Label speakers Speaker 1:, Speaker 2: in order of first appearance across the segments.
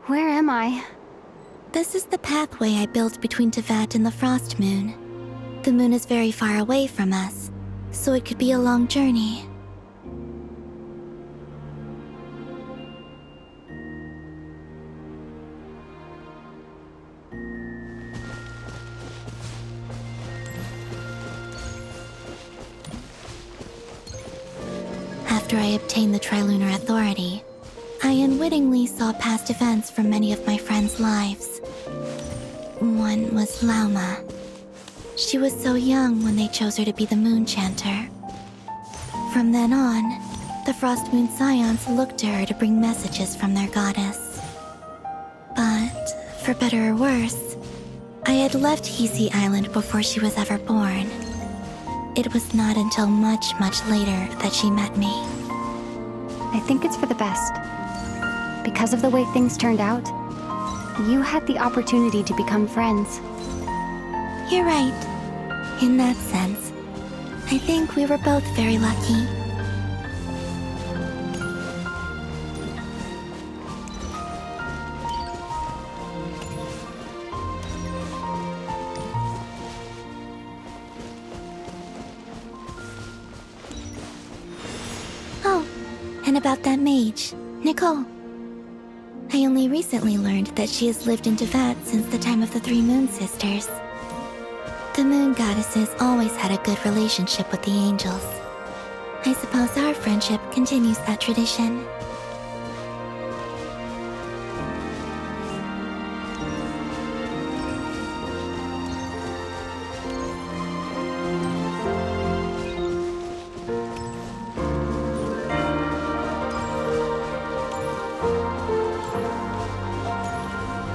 Speaker 1: Where am I?
Speaker 2: This is the pathway I built between Tevat and the Frost Moon. The moon is very far away from us, so it could be a long journey. After I obtained the Trilunar Authority, I unwittingly saw past events from many of my friends' lives. One was Lauma. She was so young when they chose her to be the Moon Chanter. From then on, the Frost Moon Scions looked to her to bring messages from their goddess. But, for better or worse, I had left Hisi Island before she was ever born. It was not until much, much later that she met me.
Speaker 1: I think it's for the best. Because of the way things turned out, you had the opportunity to become friends.
Speaker 2: You're right. In that sense, I think we were both very lucky. Oh, and about that mage, Nicole. I only recently learned that she has lived in Tevat since the time of the Three Moon Sisters. The Moon Goddesses always had a good relationship with the angels. I suppose our friendship continues that tradition.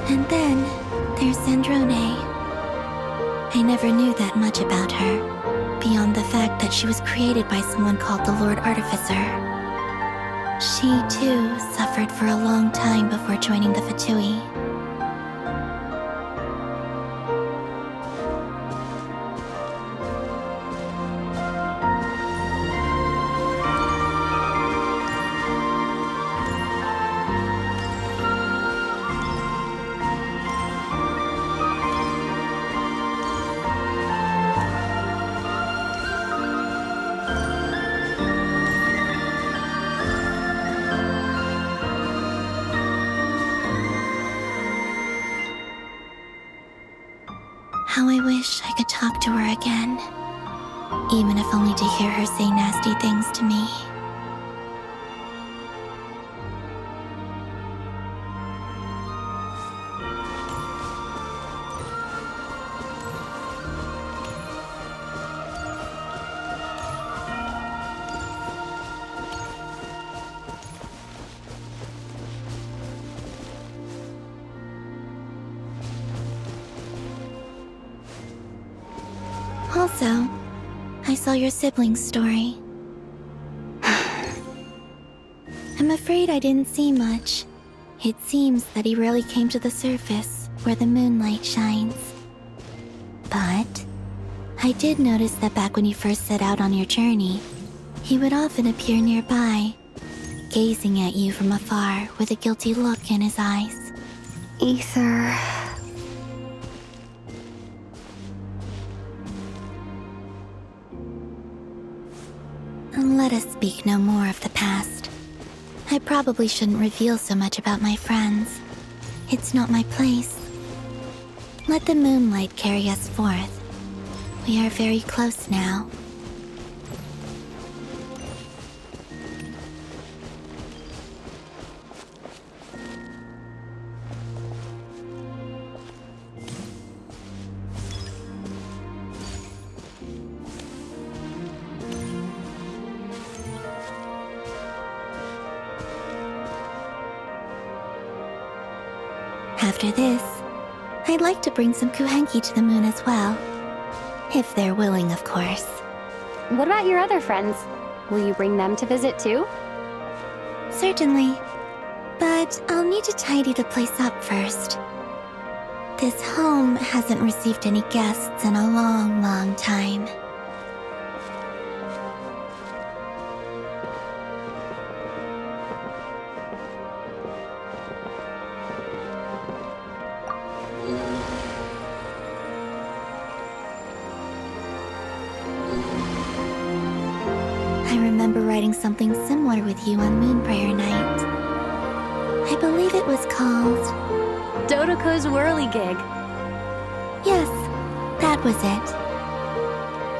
Speaker 2: And then, there's Sandrone. I never knew that much about her, beyond the fact that she was created by someone called the Lord Artificer. She, too, suffered for a long time before joining the Fatui. How I wish I could talk to her again, even if only to hear her say nasty things to me. Also, I saw your sibling's story. I'm afraid I didn't see much. It seems that he rarely came to the surface, where the moonlight shines. But I did notice that back when you first set out on your journey, he would often appear nearby, gazing at you from afar with a guilty look in his eyes.
Speaker 1: Ether...
Speaker 2: Let us speak no more of the past. I probably shouldn't reveal so much about my friends. It's not my place. Let the moonlight carry us forth. We are very close now. After this, I'd like to bring some Kuhenki to the moon as well. If they're willing, of course.
Speaker 1: What about your other friends? Will you bring them to visit too?
Speaker 2: Certainly. But I'll need to tidy the place up first. This home hasn't received any guests in a long, long time. writing something similar with you on Moon Prayer Night. I believe it was called...
Speaker 1: Dodoko's Whirligig.
Speaker 2: Yes, that was it.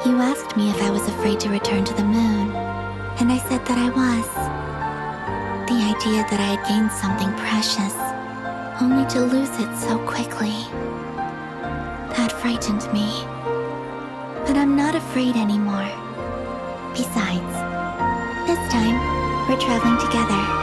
Speaker 2: You asked me if I was afraid to return to the moon, and I said that I was. The idea that I had gained something precious, only to lose it so quickly. That frightened me. But I'm not afraid anymore. Besides, this time, we're traveling together.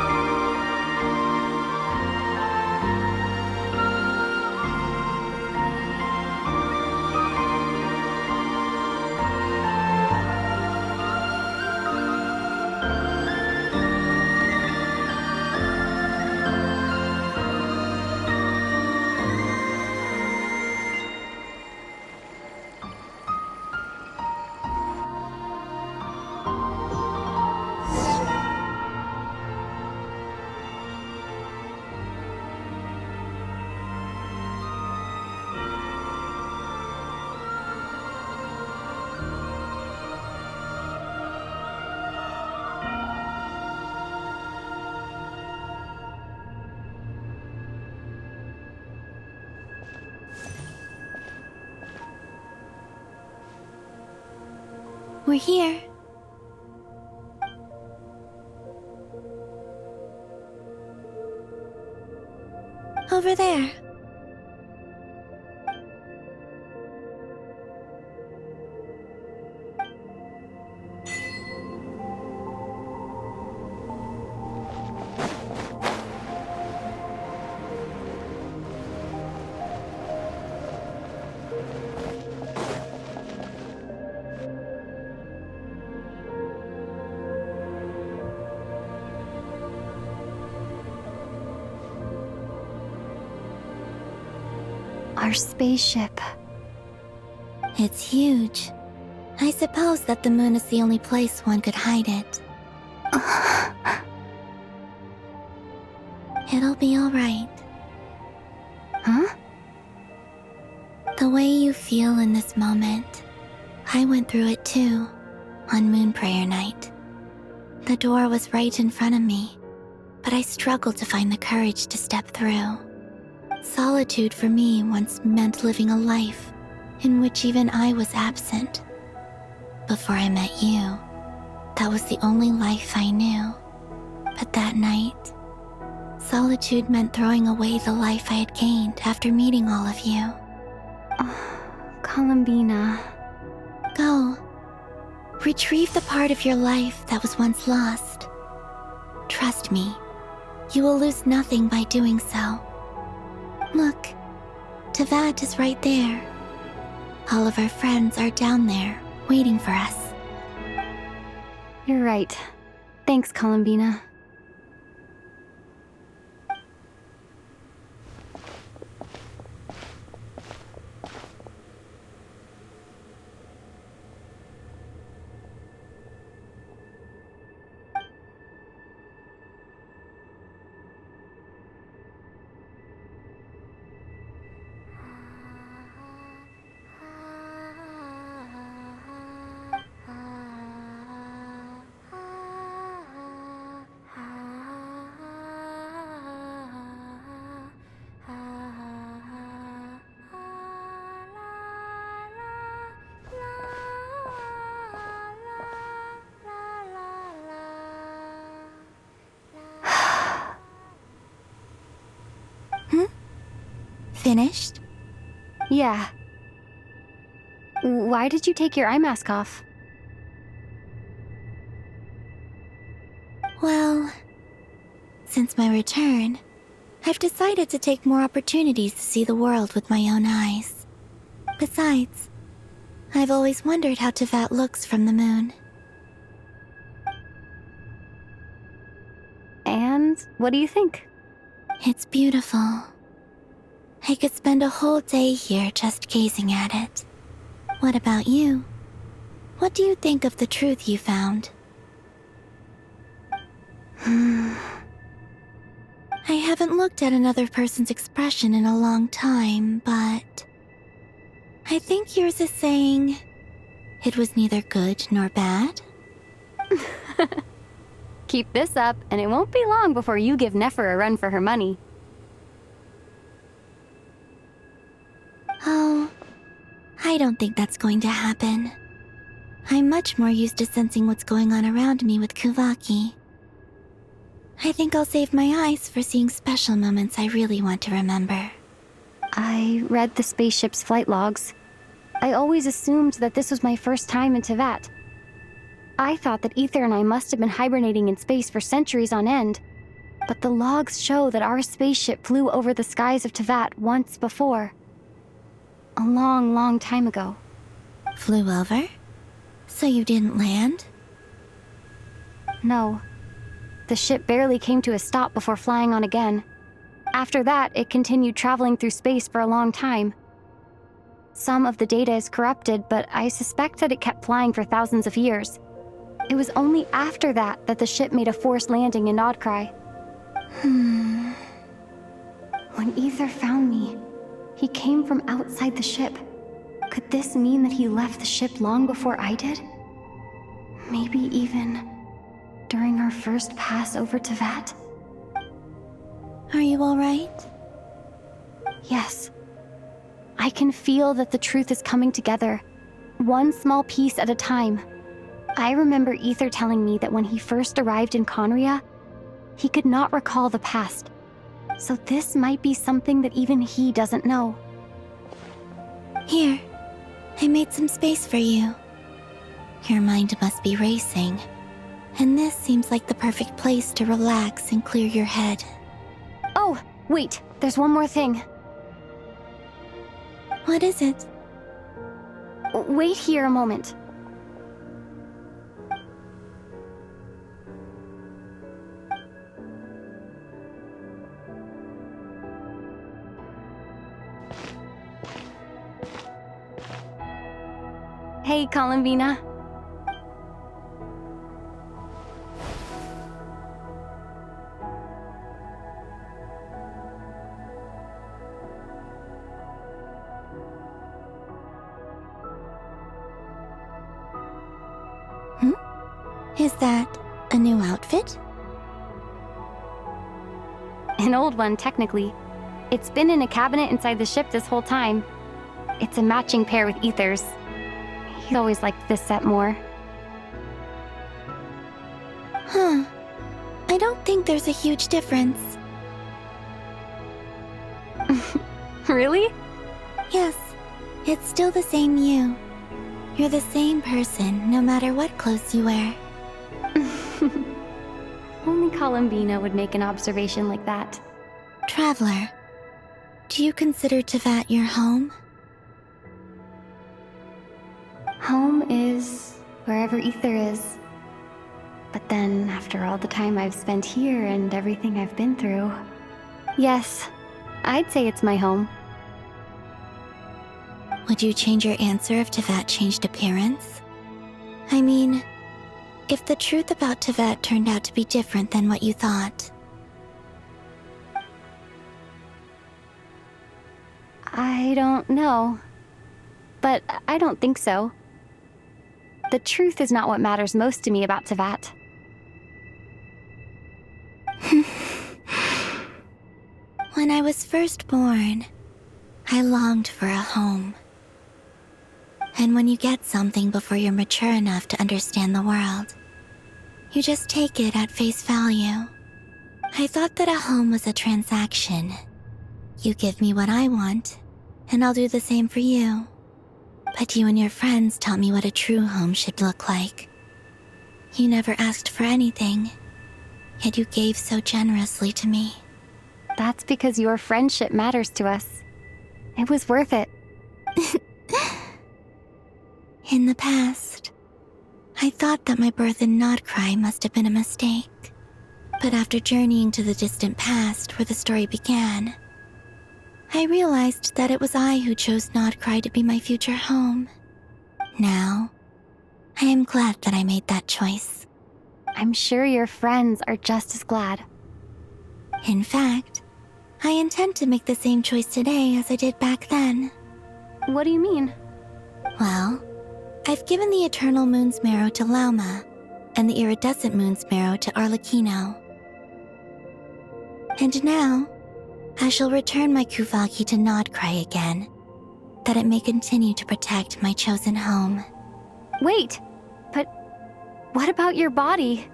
Speaker 2: We're here. Over there.
Speaker 1: Our spaceship.
Speaker 2: It's huge. I suppose that the moon is the only place one could hide it. It'll be all right.
Speaker 1: Huh?
Speaker 2: The way you feel in this moment, I went through it too, on Moon Prayer Night. The door was right in front of me, but I struggled to find the courage to step through. Solitude for me once meant living a life in which even I was absent. Before I met you, that was the only life I knew. But that night, solitude meant throwing away the life I had gained after meeting all of you.
Speaker 1: Columbina.
Speaker 2: Go. Retrieve the part of your life that was once lost. Trust me, you will lose nothing by doing so. Look, Tevat is right there. All of our friends are down there, waiting for us.
Speaker 1: You're right. Thanks, Columbina.
Speaker 2: Finished?
Speaker 1: Yeah. Why did you take your eye mask off?
Speaker 2: Well, since my return, I've decided to take more opportunities to see the world with my own eyes. Besides, I've always wondered how Tevat looks from the moon.
Speaker 1: And what do you think?
Speaker 2: It's beautiful. I could spend a whole day here just gazing at it. What about you? What do you think of the truth you found? I haven't looked at another person's expression in a long time, but I think yours is saying it was neither good nor bad.
Speaker 1: Keep this up, and it won't be long before you give Nefer a run for her money.
Speaker 2: Oh, I don't think that's going to happen. I'm much more used to sensing what's going on around me with Kuvaki. I think I'll save my eyes for seeing special moments I really want to remember.
Speaker 1: I read the spaceship's flight logs. I always assumed that this was my first time in Teyvat. I thought that Ether and I must have been hibernating in space for centuries on end, but the logs show that our spaceship flew over the skies of Teyvat once before. A long, long time ago.
Speaker 2: Flew over? So you didn't land?
Speaker 1: No. The ship barely came to a stop before flying on again. After that, it continued traveling through space for a long time. Some of the data is corrupted, but I suspect that it kept flying for thousands of years. It was only after that that the ship made a forced landing in Nodcry. When Ether found me, he came from outside the ship. Could this mean that he left the ship long before I did? Maybe even during our first pass over Teyvat?
Speaker 2: Are you alright?
Speaker 1: Yes. I can feel that the truth is coming together, one small piece at a time. I remember Ether telling me that when he first arrived in Conria, he could not recall the past. So this might be something that even he doesn't know.
Speaker 2: Here, I made some space for you. Your mind must be racing, and this seems like the perfect place to relax and clear your head.
Speaker 1: Oh, wait, there's one more thing.
Speaker 2: What is it?
Speaker 1: Wait here a moment. Hey, Columbina.
Speaker 2: Is that a new outfit?
Speaker 1: An old one, technically. It's been in a cabinet inside the ship this whole time. It's a matching pair with Ether's. He's always liked this set more.
Speaker 2: Huh. I don't think there's a huge difference.
Speaker 1: Really?
Speaker 2: Yes, it's still the same you. You're the same person, no matter what clothes you wear.
Speaker 1: Only Columbina would make an observation like that.
Speaker 2: Traveler, do you consider Teyvat your home?
Speaker 1: Home is wherever Ether is. But then, after all the time I've spent here and everything I've been through, yes, I'd say it's my home.
Speaker 2: Would you change your answer if Teyvat changed appearance? I mean, if the truth about Teyvat turned out to be different than what you thought.
Speaker 1: I don't know. But I don't think so. The truth is not what matters most to me about Teyvat.
Speaker 2: When I was first born, I longed for a home. And when you get something before you're mature enough to understand the world, you just take it at face value. I thought that a home was a transaction. You give me what I want, and I'll do the same for you. But you and your friends taught me what a true home should look like. You never asked for anything, yet you gave so generously to me.
Speaker 1: That's because your friendship matters to us. It was worth it.
Speaker 2: In the past, I thought that my birth in Nodcry must have been a mistake. But after journeying to the distant past where the story began, I realized that it was I who chose Nodcry to be my future home. Now, I am glad that I made that choice.
Speaker 1: I'm sure your friends are just as glad.
Speaker 2: In fact, I intend to make the same choice today as I did back then.
Speaker 1: What do you mean?
Speaker 2: Well, I've given the Eternal Moon's marrow to Lauma, and the iridescent moon's marrow to Arlecchino. And now, I shall return my Kuvagi to Nodcry again, that it may continue to protect my chosen home.
Speaker 1: Wait, but what about your body?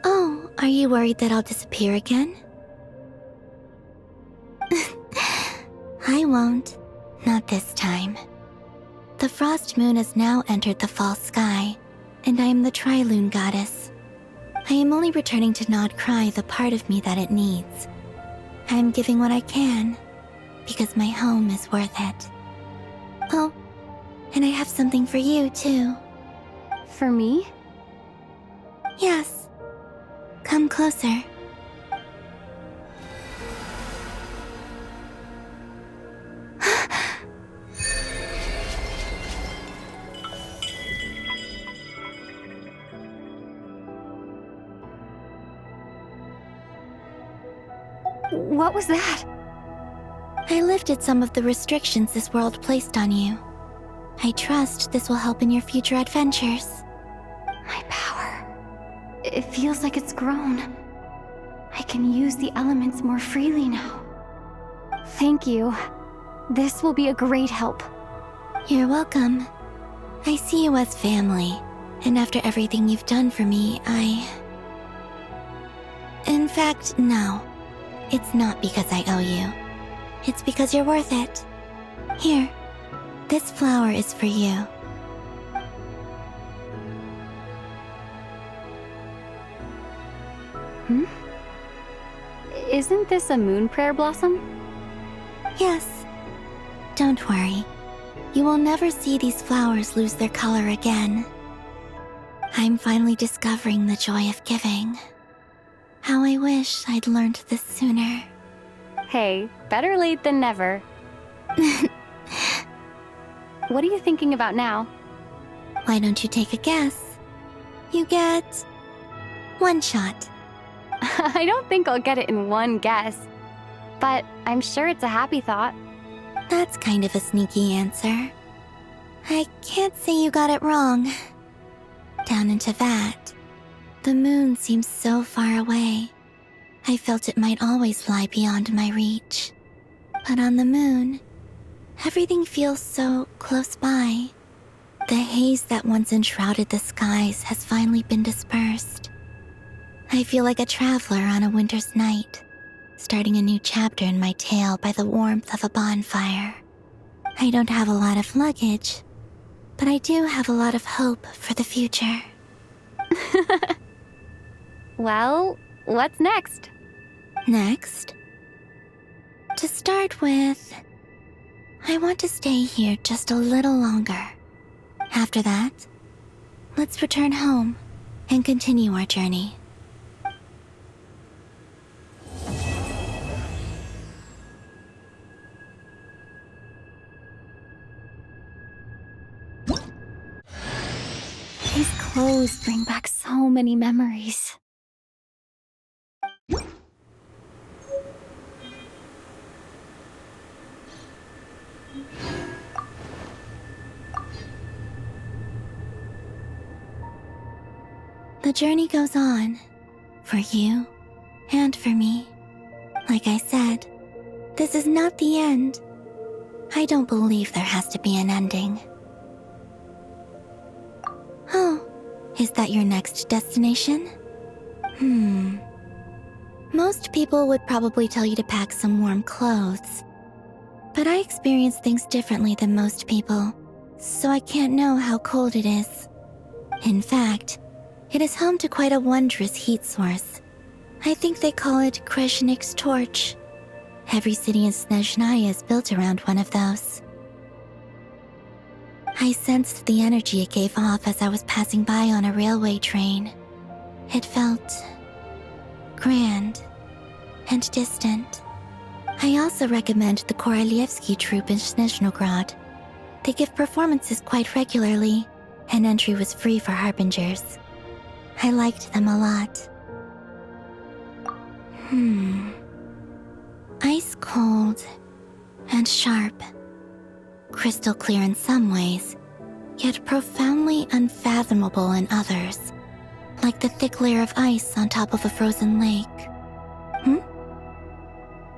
Speaker 2: Oh, are you worried that I'll disappear again? I won't. Not this time. The frost moon has now entered the fall sky, and I am the Trilune goddess. I am only returning to Nodcry the part of me that it needs. I am giving what I can, because my home is worth it. Oh, and I have something for you, too.
Speaker 1: For me?
Speaker 2: Yes. Come closer.
Speaker 1: What was that?
Speaker 2: I lifted some of the restrictions this world placed on you. I trust this will help in your future adventures.
Speaker 1: My power. It feels like it's grown. I can use the elements more freely now. Thank you. This will be a great help.
Speaker 2: You're welcome. I see you as family, and after everything you've done for me, In fact, no. It's not because I owe you. It's because you're worth it. Here, this flower is for you.
Speaker 1: Isn't this a moon prayer blossom?
Speaker 2: Yes. Don't worry. You will never see these flowers lose their color again. I'm finally discovering the joy of giving. How I wish I'd learned this sooner.
Speaker 1: Hey, better late than never. What are you thinking about now?
Speaker 2: Why don't you take a guess? You get 1 shot.
Speaker 1: I don't think I'll get it in one guess. But I'm sure it's a happy thought.
Speaker 2: That's kind of a sneaky answer. I can't say you got it wrong. Down in Tevat, the moon seems so far away. I felt it might always lie beyond my reach. But on the moon, everything feels so close by. The haze that once enshrouded the skies has finally been dispersed. I feel like a traveler on a winter's night, starting a new chapter in my tale by the warmth of a bonfire. I don't have a lot of luggage, but I do have a lot of hope for the future.
Speaker 1: Well, what's next?
Speaker 2: Next? To start with, I want to stay here just a little longer. After that, let's return home and continue our journey.
Speaker 1: These clothes bring back so many memories.
Speaker 2: The journey goes on, for you and for me. Like I said, this is not the end. I don't believe there has to be an ending. Oh, is that your next destination? Most people would probably tell you to pack some warm clothes. But I experience things differently than most people, so I can't know how cold it is. In fact, it is home to quite a wondrous heat source. I think they call it Kreshnik's torch. Every city in Snezhnaya is built around one of those. I sensed the energy it gave off as I was passing by on a railway train. It felt grand and distant. I also recommend the Korolievsky troupe in Snezhnograd. They give performances quite regularly, and entry was free for harbingers. I liked them a lot. Ice cold and sharp. Crystal clear in some ways, yet profoundly unfathomable in others, like the thick layer of ice on top of a frozen lake.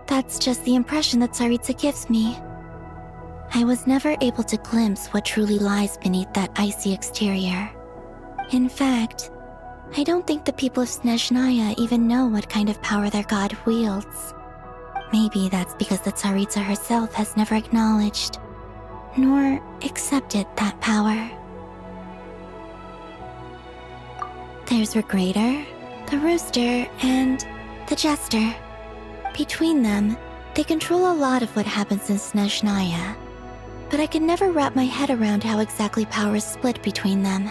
Speaker 2: That's just the impression that Tsaritsa gives me. I was never able to glimpse what truly lies beneath that icy exterior. In fact, I don't think the people of Snezhnaya even know what kind of power their god wields. Maybe that's because the Tsaritsa herself has never acknowledged, nor accepted that power. There's Regrator, the Rooster, and the Jester. Between them, they control a lot of what happens in Snezhnaya, but I can never wrap my head around how exactly power is split between them.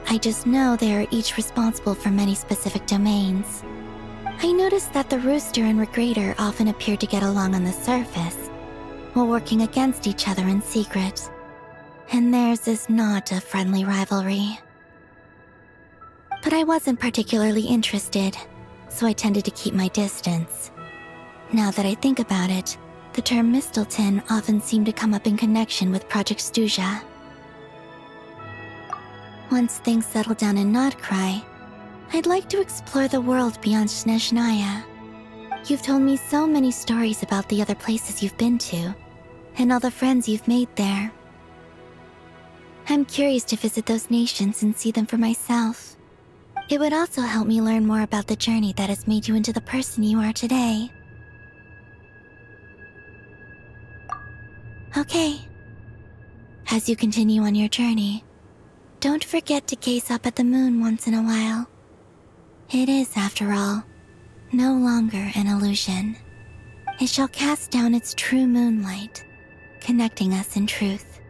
Speaker 2: I just know they are each responsible for many specific domains. I noticed that the Rooster and Regrator often appear to get along on the surface, while working against each other in secret, and theirs is not a friendly rivalry. But I wasn't particularly interested, so I tended to keep my distance. Now that I think about it, the term Mistelton often seemed to come up in connection with Project Stuja. Once things settle down in Notcry, I'd like to explore the world beyond Snezhnaya. You've told me so many stories about the other places you've been to, and all the friends you've made there. I'm curious to visit those nations and see them for myself. It would also help me learn more about the journey that has made you into the person you are today. Okay. As you continue on your journey, don't forget to gaze up at the moon once in a while. It is, after all, no longer an illusion. It shall cast down its true moonlight, connecting us in truth.